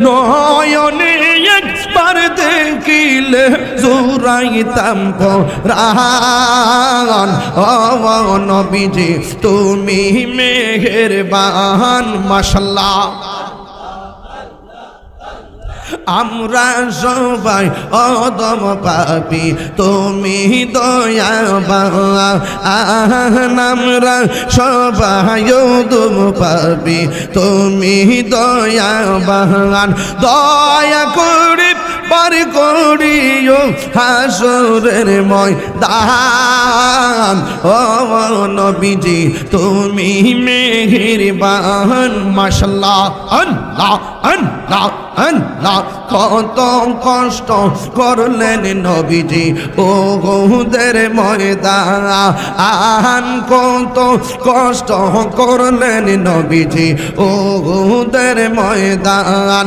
নয়নে একবার দেখিলে জুড়াইতাম প্রাণ। ও নবীজি তুমি মেহেরবান। মাশাআল্লাহ। আমরা সবাই অদম পাপী, তুমি দয়াবান। আমরা সবাই অদম পাপী, তুমি দয়াবান। দয়া করে পার করিও হাসরের ময়দান। ও নবীজি তুমি মেহেরবান। মাশাআল্লাহ। আল্লাহ আল্লাহ আল্লাহ। কত কষ্ট করলেন নবীজি উহুদের ময়দান। কত কষ্ট করলেন নবীজি উহুদের ময়দান।